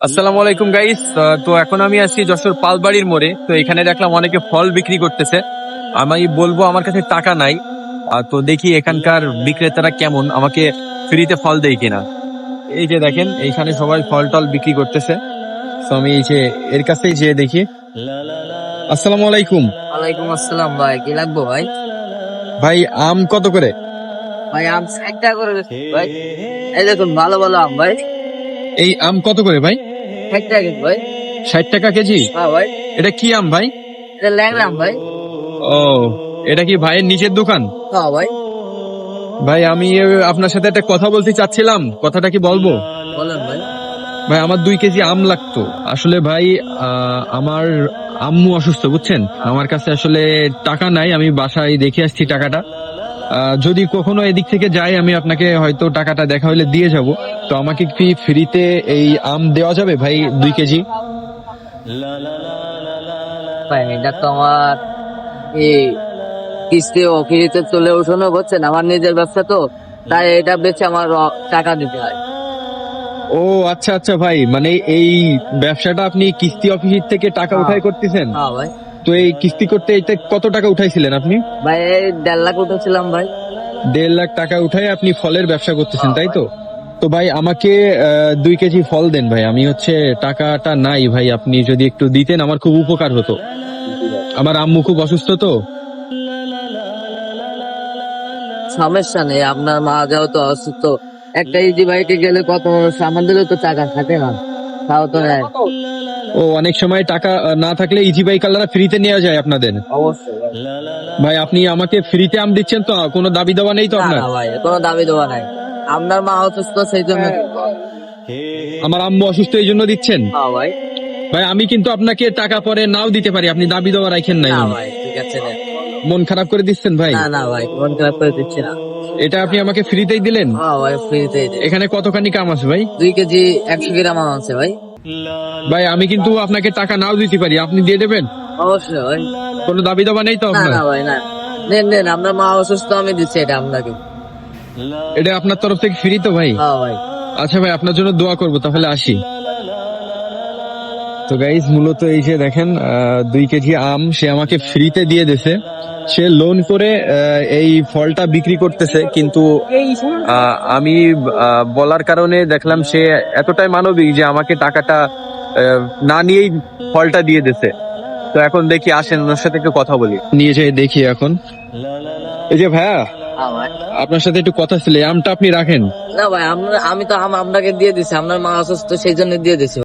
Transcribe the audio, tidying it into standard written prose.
আসসালামু আলাইকুম গাইস। তো এখন আমি আছি যশোর পালবাড়ির মোড়ে। তো এখানে দেখলাম অনেকে ফল বিক্রি করতেছে। আমি বলবো আমার কাছে টাকা নাই। তো দেখি এখানকার বিক্রেতারা কেমন, আমাকে ফ্রিতে ফল দেয় কিনা। এই যে দেখেন এইখানে সবাই ফল টল বিক্রি করতেছে। তো আমি এই যে এর কাছেই যে দেখি। আসসালামু আলাইকুম ওয়ালাইকুম আসসালাম ভাই, কি লাগবো ভাই? ভাই, আম কত করে? ভাই আম 60 টাকা করে দিচ্ছি ভাই। এই দেখুন ভালো ভালো আম ভাই, এই আম কত করে ভাই? 60 টাকা কেজি ভাই। 60 টাকা কেজি? হ্যাঁ ভাই, এটা কি আম ভাই? এটা ল্যাংড়া আম ভাই। ও, এটা কি ভাইয়ের নিচের দোকান? হ্যাঁ ভাই, ভাই আমি আপনার সাথে একটা কথা বলতে চাচ্ছিলাম, কথাটা কি বলবো? বলেন ভাই। ভাই আমার 2 কেজি আম লাগতো আসলে ভাই। আমার আম্মু অসুস্থ বুঝছেন, আমার কাছে আসলে টাকা নাই, আমি বাসায় দেখে আসছি টাকাটা। যদি কখনো এদিক থেকে যাই আমি আপনাকে হয়তো টাকাটা দেখা হলে দিয়ে যাব। তো আমাকে কি ফ্রিতে এই আম দেওয়া যাবে ভাই, 2 কেজি? ভাই এটা তো আমার এই কিস্তি অফিসে চলে উঠানো বুঝছেন, আমার নিজের ব্যবসা তো, তাই এটা বেচে আমার টাকা দিতে হয়। ও আচ্ছা আচ্ছা ভাই, মানে এই ব্যবসাটা আপনি কিস্তি অফিস থেকে টাকা হ্যাঁ উঠাই করতেছেন? হ্যাঁ ভাই। তো এই কিস্তি করতে এটা কত টাকা উঠাইছিলেন আপনি? ভাই এই 1.5 লাখ উঠেছিলাম ভাই। 1.5 লাখ টাকা উঠাই আপনি ফলের ব্যবসা করতেছেন, হ্যাঁ তাই ভাই। তো? তো ভাই আমাকে 2 কেজি ফল দেন ভাই, আমি হচ্ছে টাকাটা নাই ভাই, আপনি যদি একটু দিতেন আমার খুব উপকার হতো। আমার আম্মু খুব অসুস্থ তো। সমস্যা নেই, আপনার মা যেহেতু অসুস্থ, একটা ইজি বাইকে গেলে কত মানুষ, আমাদেরও তো টাকা থাকে না, তাও তো নেয়। ও, অনেক সময় টাকা না থাকলে ইজি বাইক আলাদা ফ্রিতে নেওয়া যায় আপনাদের? অবশ্যই ভাই। ভাই আপনি আমাকে ফ্রিতে আম দিচ্ছেন তো, কোনো দাবি দেওয়া নেই তো না আপনার? না ভাই, কোনো দাবি দেওয়া নাই, আপনার মা অসুস্থ সেই জন্য। আমার আম্মু অসুস্থ এই জন্য দিচ্ছেন? হ্যাঁ ভাই। ভাই আমি কিন্তু আপনাকে টাকা পরে নাও দিতে পারি, আপনি দাবি দেওয়া রাখেন নাই না মানে। ভাই ঠিক আছে নেন। মন খারাপ করে দিচ্ছেন ভাই? না না ভাই, মন খারাপ করে দিচ্ছি না। এটা আপনি আমাকে ফ্রিতেই দিলেন? হ্যাঁ ভাই, ফ্রিতে দিন। এখানে কতখানি কাম আছে ভাই? 2 কেজি 100 গ্রাম আম আছে ভাই। ভাই আমি কিন্তু আপনাকে টাকা নাও দিতে পারি, আপনি দিয়ে দেবেন? অবশ্যই ভাই। কোনো দাবি দাবা নেই তো না আপনার? না ভাই না, নেন নেন, আপনার মা অসুস্থ, আমি দিচ্ছি এটা আপনাকে। এটা আপনার তরফ থেকে ফ্রি তো ভাই? হ্যাঁ ভাই। আচ্ছা ভাই, আপনার জন্য দোয়া করবো, তাহলে আসি। তো গাইজ মূলত এই যে দেখেন 2 কেজি আম সে আমাকে ফ্রিতে দিয়ে দিয়েছে। সে লোন করে এই ফলটা বিক্রি করতেছে, কিন্তু আমি বলার কারণে দেখলাম সে এতটাই মানবিক যে আমাকে টাকাটা না নিয়েই ফলটা দিয়ে দিয়েছে। তো এখন দেখি, আসেন ওনার সাথে একটু কথা বলি, নিয়ে যাই দেখি এখন। এই যে ভাইয়া, হ্যাঁ ভাই। আপনার সাথে একটু কথা ছিল, এই আমটা আপনি রাখেন। না ভাই, আমি তো আম আপনাকে দিয়ে দিছি, আপনার মা অসুস্থ সেই জন্য দিয়ে দিছি।